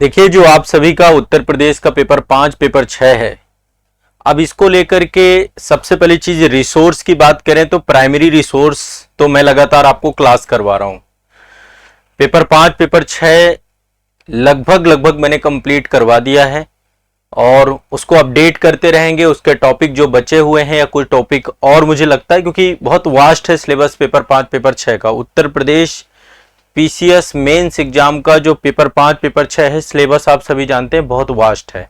देखिए, जो आप सभी का उत्तर प्रदेश का पेपर 5 पेपर 6 है, अब इसको लेकर के सबसे पहली चीज रिसोर्स की बात करें तो प्राइमरी रिसोर्स तो मैं लगातार आपको क्लास करवा रहा हूं। पेपर 5 पेपर 6 लगभग मैंने कंप्लीट करवा दिया है और उसको अपडेट करते रहेंगे। उसके टॉपिक जो बचे हुए हैं या कोई टॉपिक और मुझे लगता है, क्योंकि बहुत वास्ट है सिलेबस पेपर 5 पेपर 6 का। Uttar Pradesh PCS mains exam का जो पेपर 5 पेपर 6 है, सिलेबस आप सभी जानते हैं बहुत वास्ट है।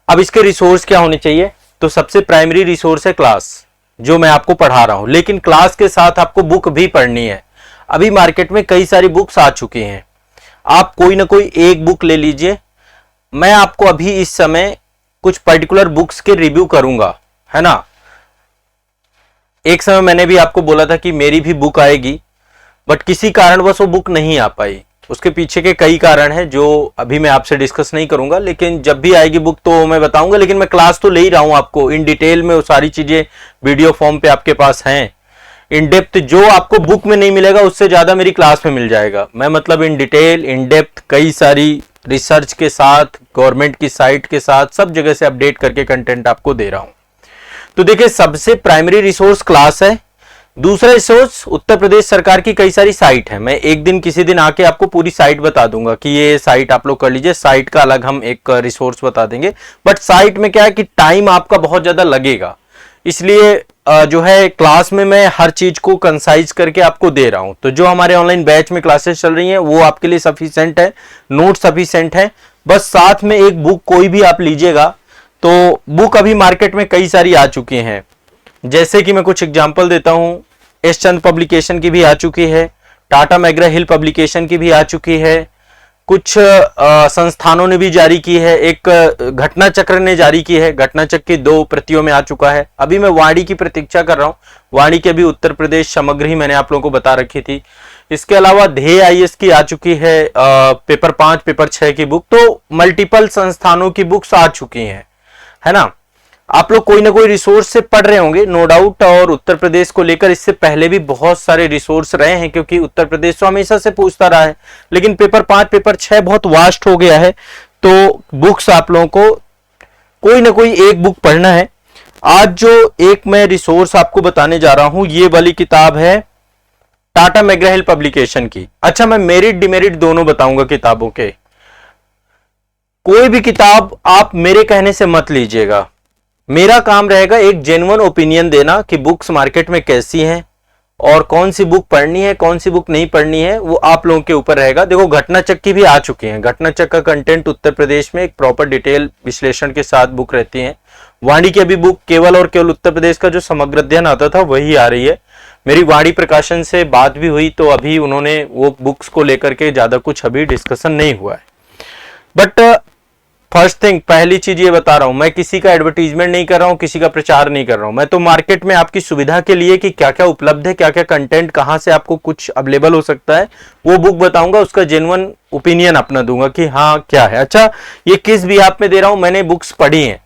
अब इसके रिसोर्स क्या होने चाहिए? तो सबसे प्राइमरी रिसोर्स है क्लास, जो मैं आपको पढ़ा रहा हूं, लेकिन क्लास के साथ आपको बुक भी पढ़नी है। अभी मार्केट में कई सारी बुक्स आ चुकी हैं, आप कोई ना कोई एक बुक ले लीजिए। मैं आपको अभी इस समय कुछ पर्टिकुलर बुक्स के रिव्यू करूंगा, है ना। एक समय मैंने भी आपको बोला था कि मेरी भी बुक आएगी, बट किसी कारणवश वो बुक नहीं आ पाई। उसके पीछे के कई कारण हैं जो अभी मैं आपसे डिस्कस नहीं करूंगा, लेकिन जब भी आएगी बुक तो मैं बताऊंगा। लेकिन मैं क्लास तो ले ही रहा हूं आपको इन डिटेल में, वो सारी चीजें वीडियो फॉर्म पे आपके पास हैं। इन डेप्थ जो आपको बुक में नहीं मिलेगा उससे ज्यादा मेरी क्लास में मिल जाएगा। मैं मतलब इन डिटेल इन डेप्थ कई सारी रिसर्च के साथ, गवर्नमेंट की साइट के साथ, सब जगह से अपडेट करके कंटेंट आपको दे रहा हूं। तो देखिए, सबसे प्राइमरी रिसोर्स क्लास है। दूसरा रिसोर्स उत्तर प्रदेश सरकार की कई सारी साइट है। मैं एक दिन किसी दिन आके आपको पूरी साइट बता दूंगा कि ये साइट आप लोग कर लीजिए। साइट का अलग हम एक रिसोर्स बता देंगे, बट साइट में क्या है कि टाइम आपका बहुत ज्यादा लगेगा, इसलिए जो है क्लास में मैं हर चीज को कंसाइज करके आपको दे रहा हूं। तो जो हमारे ऑनलाइन बैच में क्लासेस चल रही हैं वो आपके लिए सफिशिएंट है, नोट सफिशिएंट है। बस साथ में एक बुक कोई भी आप लीजिएगा। तो बुक अभी मार्केट में कई सारी आ चुकी हैं, जैसे कि मैं कुछ एग्जांपल देता हूं। एस चंद पब्लिकेशन की भी आ चुकी है, टाटा मैग्रा हिल पब्लिकेशन की भी आ चुकी है, कुछ संस्थानों ने भी जारी की है, एक घटना चक्र ने जारी की है। घटना चक्र की 2 प्रतियों में आ चुका है। अभी मैं वाणी की प्रतीक्षा कर रहा हूं। वाणी के भी उत्तर प्रदेश समग्र ही मैंने आप लोगों को बता रखी थी। इसके अलावा ध्येय आईएएस की आ चुकी है पेपर 5 पेपर 6 की बुक। तो मल्टीपल संस्थानों की बुक्स आ चुकी हैं, है ना। आप लोग कोई ना कोई रिसोर्स से पढ़ रहे होंगे नो डाउट, और उत्तर प्रदेश को लेकर इससे पहले भी बहुत सारे रिसोर्स रहे हैं, क्योंकि उत्तर प्रदेश तो हमेशा से पूछता रहा है। लेकिन पेपर 5 पेपर 6 बहुत वास्ट हो गया है, तो बुक्स आप लोगों को कोई ना कोई एक बुक पढ़ना है। आज जो एक मैं रिसोर्स आपको बताने जा रहा हूं, ये वाली किताब है टाटा मैग्रा हिल पब्लिकेशन की। अच्छा, मैं मेरिट डिमेरिट दोनों बताऊंगा किताबों के। कोई भी किताब आप मेरे कहने से मत लीजिएगा। मेरा काम रहेगा एक जेन्युइन ओपिनियन देना कि बुक्स मार्केट में कैसी हैं और कौन सी बुक पढ़नी है, कौन सी बुक नहीं पढ़नी है, वो आप लोगों के ऊपर रहेगा। देखो, घटना चक्र की भी आ चुकी है। घटना चक्र का कंटेंट उत्तर प्रदेश में एक प्रॉपर डिटेल विश्लेषण के साथ बुक रहती है। वाणी की अभी बुक केवल और केवल उत्तर प्रदेश का जो समग्र अध्ययन आता था वही आ रही है। मेरी वाणी प्रकाशन से बात भी हुई, तो अभी उन्होंने वो बुक्स को लेकर के ज्यादा कुछ अभी डिस्कशन नहीं हुआ है। बट फर्स्ट थिंग, पहली चीज ये बता रहा हूं, मैं किसी का एडवर्टीजमेंट नहीं कर रहा हूं, किसी का प्रचार नहीं कर रहा हूं। मैं तो मार्केट में आपकी सुविधा के लिए कि क्या क्या उपलब्ध है, क्या क्या कंटेंट कहां से आपको कुछ अवेलेबल हो सकता है, वो बुक बताऊंगा। उसका जेन्युइन ओपिनियन अपना दूंगा कि हाँ क्या है। अच्छा, ये किस बिहाफ में दे रहा हूं, मैंने बुक्स पढ़ी हैं।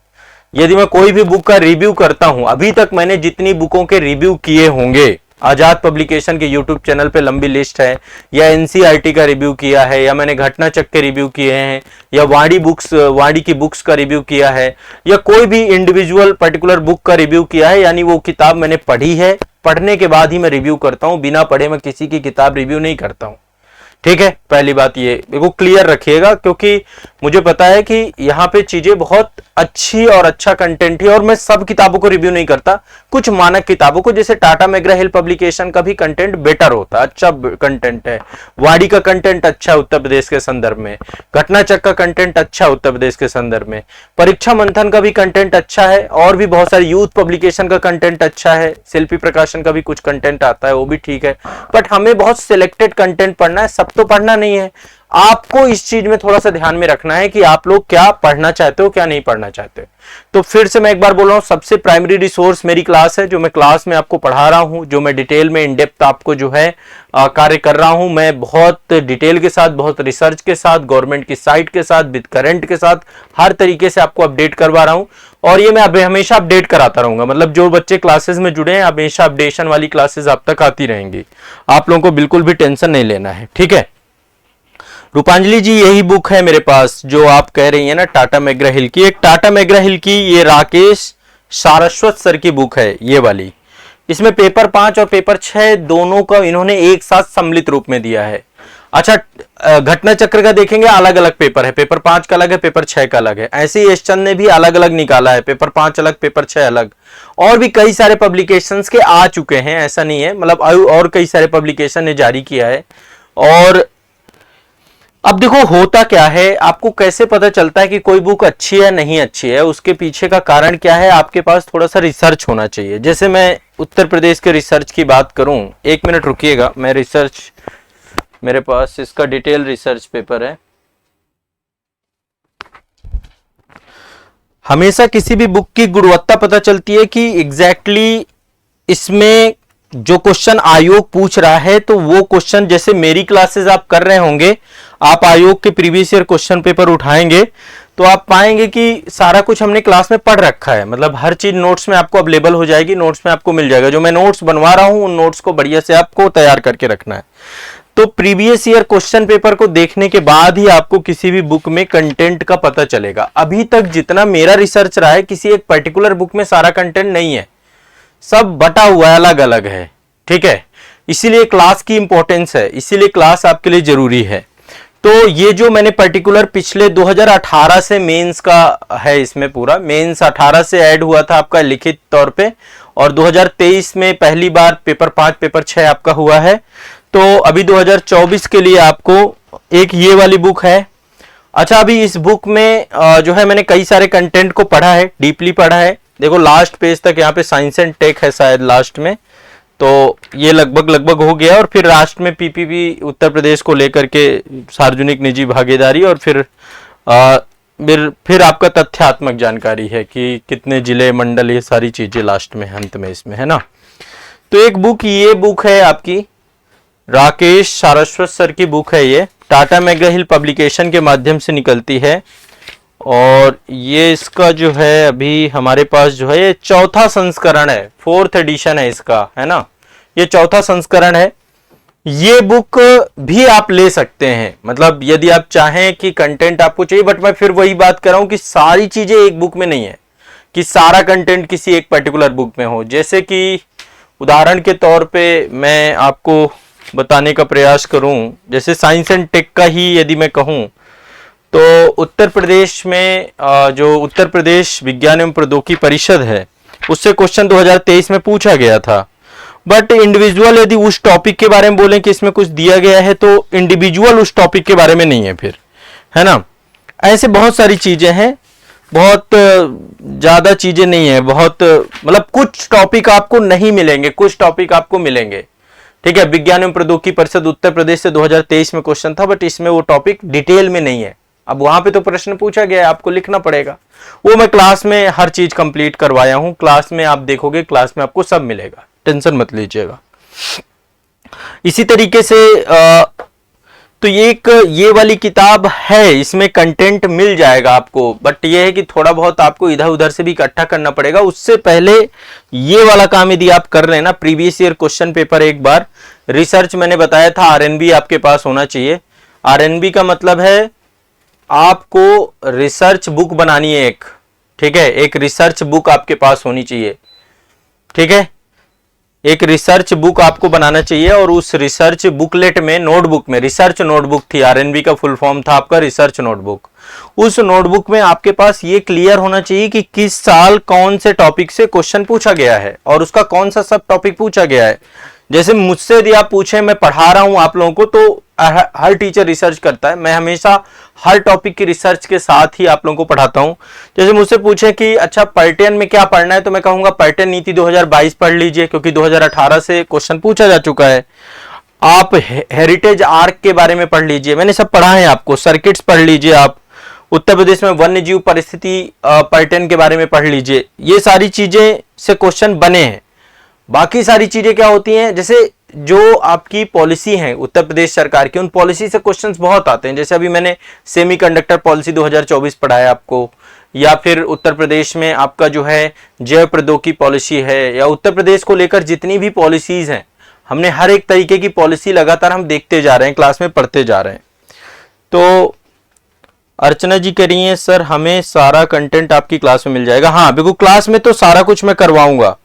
यदि मैं कोई भी बुक का रिव्यू करता हूं, अभी तक मैंने जितनी बुकों के रिव्यू किए होंगे, आजाद पब्लिकेशन के यूट्यूब चैनल पे लंबी लिस्ट है, या एनसीईआरटी का रिव्यू किया है, या मैंने घटना चक्र के रिव्यू किए हैं, या वाणी की बुक्स का रिव्यू किया है, या कोई भी इंडिविजुअल पर्टिकुलर बुक का रिव्यू किया है, यानी वो किताब मैंने पढ़ी है। पढ़ने के बाद ही मैं रिव्यू करता हूं, बिना पढ़े मैं किसी की किताब रिव्यू नहीं करता हूं। ठीक है, पहली बात ये देखो, क्लियर रखिएगा, क्योंकि मुझे पता है कि यहाँ पे चीजें बहुत अच्छी और अच्छा कंटेंट है, और मैं सब किताबों को रिव्यू नहीं करता, कुछ मानक किताबों को। जैसे टाटा मैग्रा हिल पब्लिकेशन का भी कंटेंट बेटर होता है, अच्छा कंटेंट है। वाणी का कंटेंट अच्छा है उत्तर प्रदेश के संदर्भ में। घटना चक्र का कंटेंट अच्छा है उत्तर प्रदेश के संदर्भ में। परीक्षा मंथन का भी कंटेंट अच्छा है, और भी बहुत सारे यूथ पब्लिकेशन का कंटेंट अच्छा है। शिल्पी प्रकाशन का भी कुछ कंटेंट आता है, वो भी ठीक है। बट हमें बहुत सिलेक्टेड कंटेंट पढ़ना है, सब तो पढ़ना नहीं है। आपको इस चीज में थोड़ा सा ध्यान में रखना है कि आप लोग क्या पढ़ना चाहते हो, क्या नहीं पढ़ना चाहते। तो फिर से मैं एक बार बोल रहा हूं, सबसे प्राइमरी रिसोर्स मेरी क्लास है, जो मैं क्लास में आपको पढ़ा रहा हूं, जो मैं डिटेल में इन डेप्थ आपको जो है कार्य कर रहा हूं। मैं बहुत डिटेल के साथ, बहुत रिसर्च के साथ, गवर्नमेंट की साइट के साथ, विद करंट के साथ, हर तरीके से आपको अपडेट करवा रहा हूं। और ये मैं हमेशा अपडेट कराता रहूंगा। मतलब जो बच्चे क्लासेस में जुड़े हैं, हमेशा अपडेशन वाली क्लासेस आप तक आती रहेंगी। आप लोगों को बिल्कुल भी टेंशन नहीं लेना है, ठीक है। रूपांजलि जी यही बुक है मेरे पास जो आप कह रही हैं ना, टाटा मैकग्रा हिल की। एक टाटा मैकग्रा हिल की ये राकेश सारस्वत सर की बुक है ये वाली। इसमें पेपर 5 और पेपर 6 दोनों का इन्होंने एक साथ सम्मिलित रूप में दिया है। अच्छा, घटना चक्र का देखेंगे अलग अलग पेपर है, पेपर 5 का अलग है, पेपर 6 का अलग है। ऐसे ही यशचंद ने भी अलग अलग निकाला है, पेपर 5 अलग, पेपर 6 अलग। और भी कई सारे पब्लिकेशंस के आ चुके हैं, ऐसा नहीं है, मतलब और कई सारे पब्लिकेशन ने जारी किया है। और अब देखो होता क्या है, आपको कैसे पता चलता है कि कोई बुक अच्छी है नहीं अच्छी है, उसके पीछे का कारण क्या है, आपके पास थोड़ा सा रिसर्च होना चाहिए। जैसे मैं उत्तर प्रदेश के रिसर्च की बात करूं, 1 मिनट रुकिएगा, मैं रिसर्च, मेरे पास इसका डिटेल रिसर्च पेपर है। हमेशा किसी भी बुक की गुणवत्ता पता चलती है कि एग्जैक्टली इसमें जो क्वेश्चन आयोग पूछ रहा है, तो वो क्वेश्चन, जैसे मेरी क्लासेस आप कर रहे होंगे, आप आयोग के प्रीवियस ईयर क्वेश्चन पेपर उठाएंगे तो आप पाएंगे कि सारा कुछ हमने क्लास में पढ़ रखा है। मतलब हर चीज नोट्स में आपको अवेलेबल हो जाएगी, नोट्स में आपको मिल जाएगा। जो मैं नोट्स बनवा रहा हूं उन नोट्स को बढ़िया से आपको तैयार करके रखना है। तो प्रीवियस ईयर क्वेश्चन पेपर को देखने के बाद ही आपको किसी भी बुक में कंटेंट का पता चलेगा। अभी तक जितना मेरा रिसर्च रहा है, किसी एक पर्टिकुलर बुक में सारा कंटेंट नहीं है, सब बटा हुआ है, अलग अलग है, ठीक है। इसीलिए क्लास की इंपॉर्टेंस है, इसीलिए क्लास आपके लिए जरूरी है। तो ये जो मैंने पर्टिकुलर पिछले 2018 से मेंस का है, इसमें पूरा मेंस 18 से ऐड हुआ था आपका लिखित तौर पे, और 2023 में पहली बार पेपर 5 पेपर 6 आपका हुआ है। तो अभी 2024 के लिए आपको एक ये वाली बुक है। अच्छा, अभी इस बुक में जो है मैंने कई सारे कंटेंट को पढ़ा है, डीपली पढ़ा है। देखो लास्ट पेज तक यहाँ पे साइंस एंड टेक है शायद लास्ट में, तो ये लगभग हो गया। और फिर राष्ट्र में पीपीपी उत्तर प्रदेश को लेकर के सार्वजनिक निजी भागीदारी, और फिर आपका तथ्यात्मक जानकारी है कि कितने जिले मंडल, ये सारी चीजें लास्ट में अंत में इसमें है ना। तो एक बुक, ये बुक है आपकी राकेश सारस्वत सर की बुक है, ये टाटा मैकग्रा हिल पब्लिकेशन के माध्यम से निकलती है। और ये इसका जो है अभी हमारे पास जो है ये 4था संस्करण है, 4th एडिशन है इसका, है ना। ये 4था संस्करण है। ये बुक भी आप ले सकते हैं, मतलब यदि आप चाहें कि कंटेंट आपको चाहिए, बट मैं फिर वही बात कर रहा हूं कि सारी चीजें एक बुक में नहीं है, कि सारा कंटेंट किसी एक पर्टिकुलर बुक में हो। जैसे कि उदाहरण के तौर पे मैं आपको बताने का प्रयास करूं, जैसे साइंस एंड टेक का ही यदि मैं कहूं, तो उत्तर प्रदेश में जो उत्तर प्रदेश विज्ञान एवं प्रौद्योगिकी परिषद है, उससे क्वेश्चन 2023 में पूछा गया था। बट इंडिविजुअल यदि उस टॉपिक के बारे में बोलें कि इसमें कुछ दिया गया है, तो इंडिविजुअल उस टॉपिक के बारे में नहीं है फिर, है ना। ऐसे बहुत सारी चीजें हैं, बहुत ज्यादा चीजें नहीं है, बहुत मतलब कुछ टॉपिक आपको नहीं मिलेंगे, कुछ टॉपिक आपको मिलेंगे, ठीक है। विज्ञान एवं प्रौद्योगिकी परिषद उत्तर प्रदेश से 2023 में क्वेश्चन था, बट इसमें वो टॉपिक डिटेल में नहीं है। अब वहां पे तो प्रश्न पूछा गया है, आपको लिखना पड़ेगा। वो मैं क्लास में हर चीज कंप्लीट करवाया हूं, क्लास में आप देखोगे, क्लास में आपको सब मिलेगा, टेंशन मत लीजिएगा। इसी तरीके से तो ये वाली किताब है, इसमें कंटेंट मिल जाएगा आपको, बट ये है कि थोड़ा बहुत आपको इधर उधर से भी इकट्ठा करना पड़ेगा। उससे पहले ये वाला काम यदि आप कर रहे हैं ना, प्रीवियस ईयर क्वेश्चन पेपर एक बार रिसर्च, मैंने बताया था आरएनबी आपके पास होना चाहिए। आरएनबी का मतलब है आपको रिसर्च बुक बनानी है एक, ठीक है, एक रिसर्च बुक आपके पास होनी चाहिए, ठीक है। एक रिसर्च बुक आपको बनाना चाहिए, और उस रिसर्च बुकलेट में, नोटबुक में, रिसर्च नोटबुक थी, आरएनबी का फुल फॉर्म था आपका रिसर्च नोटबुक। उस नोटबुक में आपके पास ये क्लियर होना चाहिए कि किस साल कौन से टॉपिक से क्वेश्चन पूछा गया है, और उसका कौन सा सब टॉपिक पूछा गया है। जैसे मुझसे यदि आप पूछे, मैं पढ़ा रहा हूं आप लोगों को, तो हर टीचर रिसर्च करता है, मैं हमेशा हर टॉपिक की रिसर्च के साथ ही आप लोगों को पढ़ाता हूं। जैसे मुझसे पूछे कि अच्छा पर्यटन में क्या पढ़ना है, तो मैं कहूंगा पर्यटन नीति 2022 पढ़ लीजिए, क्योंकि 2018 से क्वेश्चन पूछा जा चुका है। आप हेरिटेज आर्क के बारे में पढ़ लीजिए, मैंने सब पढ़ा है आपको। सर्किट्स पढ़ लीजिए आप, उत्तर प्रदेश में वन्य जीव परिस्थिति पर्यटन के बारे में पढ़ लीजिए। ये सारी चीजें से क्वेश्चन बने हैं। बाकी सारी चीजें क्या होती हैं, जैसे जो आपकी पॉलिसी है उत्तर प्रदेश सरकार की, उन पॉलिसी से क्वेश्चंस बहुत आते हैं। जैसे अभी मैंने सेमीकंडक्टर पॉलिसी 2024 पढ़ाया आपको, या फिर उत्तर प्रदेश में आपका जो है जैव प्रौद्योगिकी पॉलिसी है, या उत्तर प्रदेश को लेकर जितनी भी पॉलिसीज हैं, हमने हर एक तरीके की पॉलिसी लगातार हम देखते जा रहे हैं, क्लास में पढ़ते जा रहे हैं। तो अर्चना जी कह रही हैं सर हमें सारा कंटेंट आपकी क्लास में मिल जाएगा। हाँ बिल्कुल, क्लास में तो सारा कुछ मैं करवाऊंगा।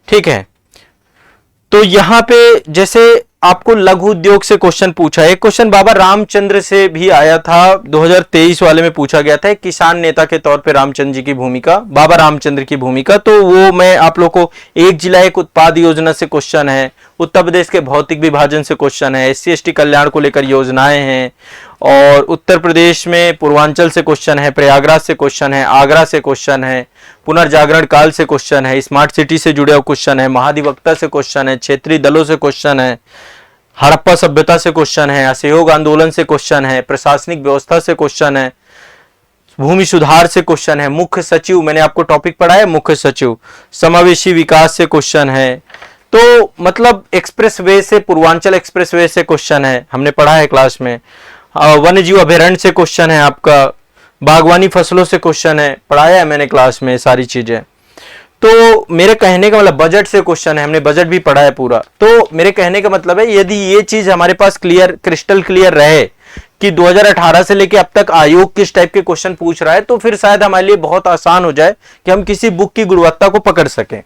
ठीक है, तो यहां पे जैसे आपको लघु उद्योग से क्वेश्चन पूछा है, एक क्वेश्चन बाबा रामचंद्र से भी आया था, 2023 वाले में पूछा गया था, किसान नेता के तौर पे रामचंद्र जी की भूमिका, बाबा रामचंद्र की भूमिका। तो वो मैं आप लोग को एक जिला एक उत्पाद योजना से क्वेश्चन है, उत्तर प्रदेश के भौतिक विभाजन से क्वेश्चन है, SC ST कल्याण को लेकर योजनाएं हैं, और उत्तर प्रदेश में पूर्वांचल से क्वेश्चन है, प्रयागराज से क्वेश्चन है, आगरा से क्वेश्चन है, पुनर्जागरण काल से क्वेश्चन है, स्मार्ट सिटी से जुड़े हुए क्वेश्चन है, महाधिवक्ता से क्वेश्चन है, क्षेत्रीय दलों से क्वेश्चन है, हड़प्पा सभ्यता से क्वेश्चन है, असहयोग आंदोलन से क्वेश्चन है, प्रशासनिक व्यवस्था से क्वेश्चन है, भूमि सुधार से क्वेश्चन है, मुख्य सचिव, मैंने आपको टॉपिक पढ़ाया मुख्य सचिव, समावेशी विकास से क्वेश्चन है। तो मतलब एक्सप्रेस वे से, पूर्वांचल एक्सप्रेस वे से क्वेश्चन है, हमने पढ़ा है क्लास में। वन्य जीव अभयारण्य से क्वेश्चन है, आपका बागवानी फसलों से क्वेश्चन है, पढ़ाया है मैंने क्लास में सारी चीजें। तो मेरे कहने का मतलब बजट से क्वेश्चन है, हमने बजट भी पढ़ा है पूरा। तो मेरे कहने का मतलब है यदि ये चीज हमारे पास क्लियर, क्रिस्टल क्लियर रहे कि 2018 से लेके अब तक आयोग किस टाइप के क्वेश्चन पूछ रहा है, तो फिर शायद हमारे लिए बहुत आसान हो जाए कि हम किसी बुक की गुणवत्ता को पकड़ सकें।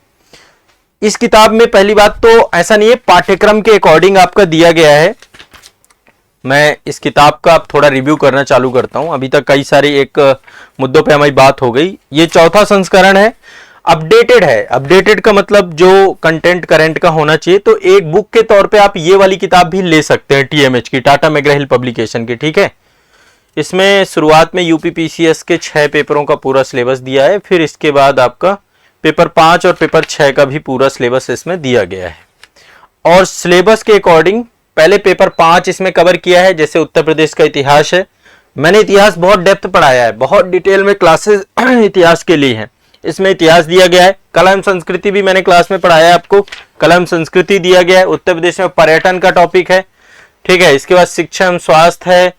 इस किताब में पहली बात तो ऐसा नहीं है, पाठ्यक्रम के अकॉर्डिंग आपका दिया गया है। मैं इस किताब का अब थोड़ा रिव्यू करना चालू करता हूं, अभी तक कई सारे एक मुद्दों पे हमारी बात हो गई। ये चौथा संस्करण है, अपडेटेड है। अपडेटेड का मतलब जो कंटेंट करंट का होना चाहिए। तो एक बुक के तौर पे आप ये वाली किताब भी ले सकते हैं, TMH की, टाटा मैग्रा हिल पब्लिकेशन की। ठीक है, इसमें शुरुआत में UPPCS के 6 पेपरों का पूरा सिलेबस दिया है, फिर इसके बाद आपका पेपर 5 और पेपर 6 का भी पूरा सिलेबस इसमें दिया गया है। और सिलेबस के अकॉर्डिंग पहले पेपर 5 इसमें कवर किया है, जैसे उत्तर प्रदेश का इतिहास है। मैंने इतिहास बहुत डेप्थ पढ़ाया है, बहुत डिटेल में क्लासेस इतिहास के लिए हैं। इसमें इतिहास दिया गया है। कला एवं संस्कृति भी मैंने क्लास में पढ़ाया है आपको, कला एवं संस्कृति दिया गया है। उत्तर प्रदेश में पर्यटन का टॉपिक है। ठीक है, इसके बाद शिक्षा एवं स्वास्थ्य है,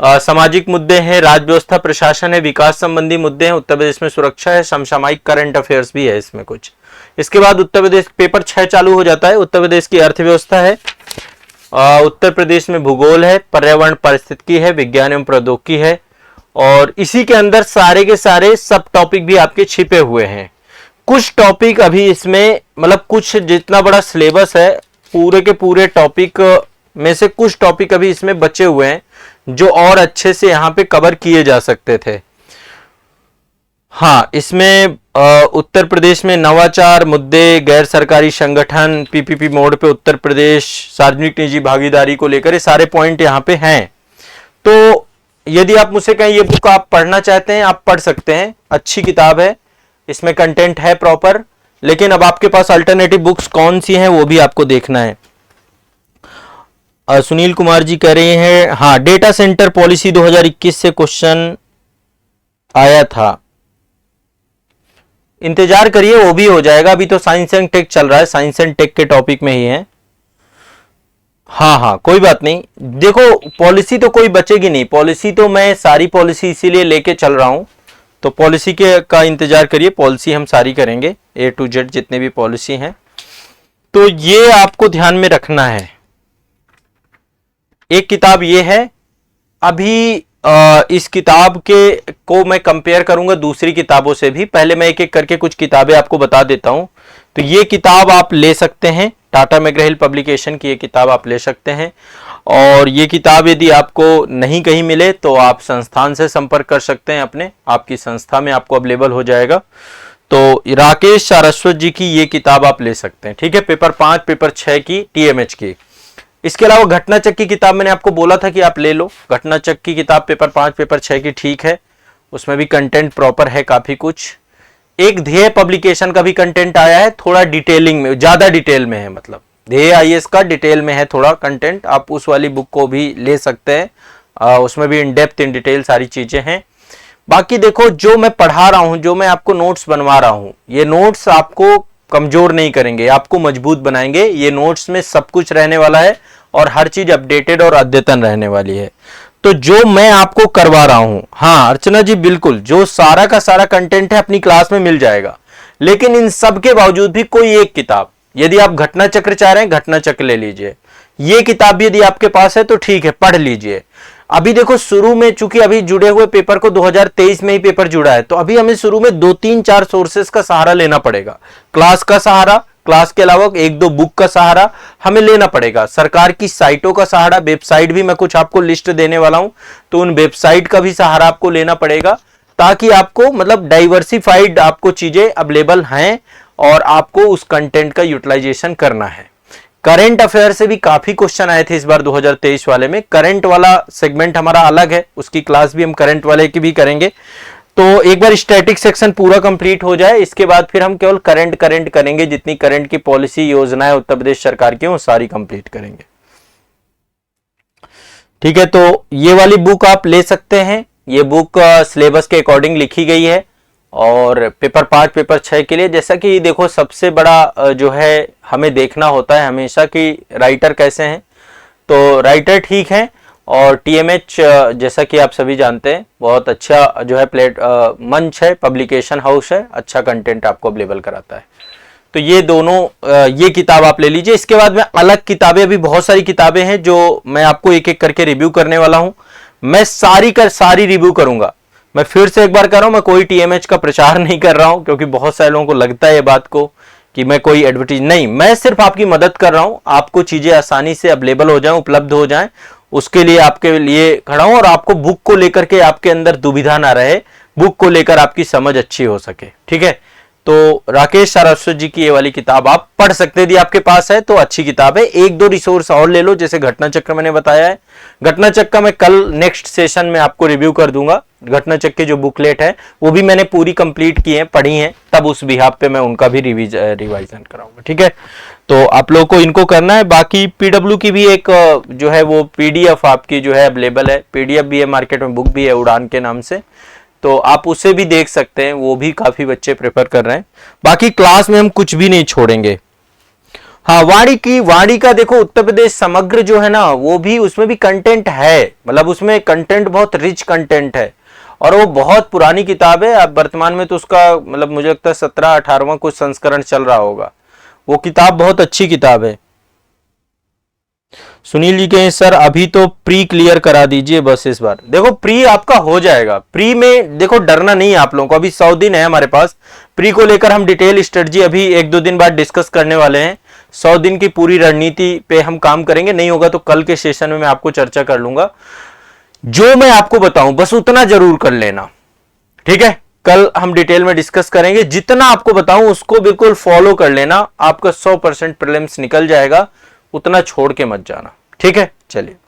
सामाजिक मुद्दे हैं, राज्य व्यवस्था प्रशासन है, विकास संबंधी मुद्दे हैं, उत्तर प्रदेश में सुरक्षा है, समसामयिक करंट अफेयर्स भी है इसमें कुछ। इसके बाद उत्तर प्रदेश पेपर 6 चालू हो जाता है। उत्तर प्रदेश की अर्थव्यवस्था है, उत्तर प्रदेश में भूगोल है, पर्यावरण पारिस्थितिकी है, विज्ञान एवं प्रौद्योगिकी है, और इसी के अंदर सारे के सारे सब टॉपिक भी आपके छिपे हुए हैं। कुछ टॉपिक अभी इसमें, मतलब कुछ जितना बड़ा सिलेबस है पूरे के पूरे टॉपिक में से कुछ टॉपिक अभी इसमें बचे हुए हैं जो और अच्छे से यहाँ पे कवर किए जा सकते थे। हाँ, इसमें उत्तर प्रदेश में नवाचार मुद्दे, गैर सरकारी संगठन, PPP मोड पे उत्तर प्रदेश, सार्वजनिक निजी भागीदारी को लेकर ये सारे पॉइंट यहाँ पे हैं। तो यदि आप मुझसे कहें ये बुक आप पढ़ना चाहते हैं, आप पढ़ सकते हैं, अच्छी किताब है, इसमें कंटेंट है प्रॉपर। लेकिन अब आपके पास अल्टरनेटिव बुक्स कौन सी हैं वो भी आपको देखना है। सुनील कुमार जी कह रहे हैं हाँ, डेटा सेंटर पॉलिसी 2021 से क्वेश्चन आया था, इंतजार करिए वो भी हो जाएगा। अभी तो साइंस एंड टेक चल रहा है, साइंस एंड टेक के टॉपिक में ही है। हाँ हाँ, कोई बात नहीं। देखो पॉलिसी तो कोई बचेगी नहीं, पॉलिसी तो मैं सारी पॉलिसी इसीलिए लेके चल रहा हूं, तो पॉलिसी के का इंतजार करिए, पॉलिसी हम सारी करेंगे, A to Z जितने भी पॉलिसी हैं। तो ये आपको ध्यान में रखना है। एक किताब ये है, अभी इस किताब के को मैं कंपेयर करूंगा दूसरी किताबों से भी। पहले मैं एक एक करके कुछ किताबें आपको बता देता हूं। तो ये किताब आप ले सकते हैं, टाटा मैग्रा हिल पब्लिकेशन की ये किताब आप ले सकते हैं। और ये किताब यदि आपको नहीं कहीं मिले तो आप संस्थान से संपर्क कर सकते हैं, अपने आपकी संस्था में आपको अवेलेबल हो जाएगा। तो राकेश सारस्वत जी की ये किताब आप ले सकते हैं। ठीक है, पेपर 5 पेपर 6 की TMH की। इसके अलावा घटनाचक की किताब मैंने आपको बोला था कि आप ले लो, घटनाचक की किताब पेपर 5 पेपर 6 की ठीक है, उसमें भी कंटेंट प्रॉपर है काफी कुछ। एक ध्येय पब्लिकेशन का भी कंटेंट आया है, थोड़ा डिटेलिंग में, ज्यादा डिटेल में है, मतलब ध्येय IAS का डिटेल में है थोड़ा कंटेंट, आप उस वाली बुक को भी ले सकते हैं। उसमें भी इन डेप्थ इन डिटेल सारी चीजें हैं। बाकी देखो जो मैं पढ़ा रहा हूं, जो मैं आपको नोट्स बनवा रहा हूं, ये नोट्स आपको कमजोर नहीं करेंगे, आपको मजबूत बनाएंगे। ये नोट्स में सब कुछ रहने वाला है और हर चीज अपडेटेड और अद्यतन रहने वाली है। तो जो मैं आपको करवा रहा हूं, हाँ अर्चना जी बिल्कुल, जो सारा का सारा कंटेंट है अपनी क्लास में मिल जाएगा। लेकिन इन सब के बावजूद भी कोई एक किताब, यदि आप घटना चक्र चाह रहे हैं घटना चक्र ले लीजिए, ये किताब भी यदि आपके पास है तो ठीक है, पढ़ लीजिए। अभी देखो शुरू में, चूंकि अभी जुड़े हुए पेपर को 2023 में ही पेपर जुड़ा है, तो अभी हमें शुरू में 2-3-4 सोर्सेस का सहारा लेना पड़ेगा। क्लास का सहारा, क्लास के अलावा 1-2 बुक का सहारा हमें लेना पड़ेगा, सरकार की साइटों का सहारा, वेबसाइट भी मैं कुछ आपको लिस्ट देने वाला हूं, तो उन वेबसाइट का भी सहारा आपको लेना पड़ेगा, ताकि आपको मतलब डाइवर्सिफाइड आपको चीजें अवेलेबल हैं और आपको उस कंटेंट का यूटिलाइजेशन करना है। करंट अफेयर से भी काफी क्वेश्चन आए थे इस बार 2023 वाले में। करंट वाला सेगमेंट हमारा अलग है, उसकी क्लास भी हम करंट वाले की भी करेंगे। तो एक बार स्टैटिक सेक्शन पूरा कंप्लीट हो जाए, इसके बाद फिर हम केवल करंट करेंगे। जितनी करंट की पॉलिसी योजनाएं उत्तर प्रदेश सरकार की वो सारी कंप्लीट करेंगे। ठीक है, तो ये वाली बुक आप ले सकते हैं। ये बुक सिलेबस के अकॉर्डिंग लिखी गई है और पेपर 5 पेपर 6 के लिए, जैसा कि देखो सबसे बड़ा जो है हमें देखना होता है हमेशा कि राइटर कैसे हैं। तो राइटर ठीक है और टीएमएच जैसा कि आप सभी जानते हैं बहुत अच्छा जो है मंच है, पब्लिकेशन हाउस है, अच्छा कंटेंट आपको अवेलेबल कराता है। तो ये दोनों ये किताब आप ले लीजिए। इसके बाद में अलग किताबें, अभी बहुत सारी किताबें हैं जो मैं आपको एक एक करके रिव्यू करने वाला हूं। मैं सारी रिव्यू करूंगा। मैं फिर से एक बार कर रहा हूं, मैं कोई टीएमएच का प्रचार नहीं कर रहा हूं, क्योंकि बहुत सारे लोगों को लगता है ये बात को कि मैं कोई एडवर्टीज नहीं, मैं सिर्फ आपकी मदद कर रहा हूं, आपको चीजें आसानी से अवेलेबल हो जाएं, उपलब्ध हो जाएं, उसके लिए आपके लिए खड़ा हूं और आपको बुक को लेकर के आपके अंदर दुविधा ना रहे, बुक को लेकर आपकी समझ अच्छी हो सके। ठीक है, तो राकेश सारस्वत जी की ये वाली किताब आप पढ़ सकते हैं, यदि आपके पास है तो अच्छी किताब है। 1-2 रिसोर्स और ले लो, जैसे घटना चक्र मैंने बताया है। घटना चक्र का मैं कल नेक्स्ट सेशन में आपको रिव्यू कर दूंगा। घटना चक्र की जो बुकलेट है वो भी मैंने पूरी कंप्लीट की है, पढ़ी है, तब उस बिहाफ पे मैं उनका भी रिवाइजन कराऊंगा। ठीक है, तो आप लोगों को इनको करना है। बाकी पीडब्ल्यू की भी एक जो है वो पीडीएफ आपकी जो है अवेलेबल है, पीडीएफ भी है, मार्केट में बुक भी है उड़ान के नाम से, तो आप उसे भी देख सकते हैं, वो भी काफी बच्चे प्रेफर कर रहे हैं। बाकी क्लास में हम कुछ भी नहीं छोड़ेंगे। हाँ, वाणी का देखो उत्तर प्रदेश समग्र जो है ना, वो भी उसमें भी कंटेंट है, मतलब उसमें कंटेंट बहुत रिच कंटेंट है और वो बहुत पुरानी किताब है। अब वर्तमान में तो उसका मतलब मुझे लगता है 17-18वां कुछ संस्करण चल रहा होगा। वो किताब बहुत अच्छी किताब है। सुनील जी कहें सर अभी तो प्री क्लियर करा दीजिए बस इस बार। देखो प्री आपका हो जाएगा, प्री में देखो डरना नहीं है आप लोगों को, अभी 100 दिन है हमारे पास। प्री को लेकर हम डिटेल स्ट्रेटजी अभी 1-2 दिन बाद डिस्कस करने वाले हैं। 100 दिन की पूरी रणनीति पे हम काम करेंगे, नहीं होगा तो कल के सेशन में मैं आपको चर्चा कर लूंगा। जो मैं आपको बताऊं बस उतना जरूर कर लेना, ठीक है। कल हम डिटेल में डिस्कस करेंगे, जितना आपको बताऊं उसको बिल्कुल फॉलो कर लेना, आपका 100% प्रीलिम्स निकल जाएगा, उतना छोड़ के मत जाना, ठीक है। चलिए।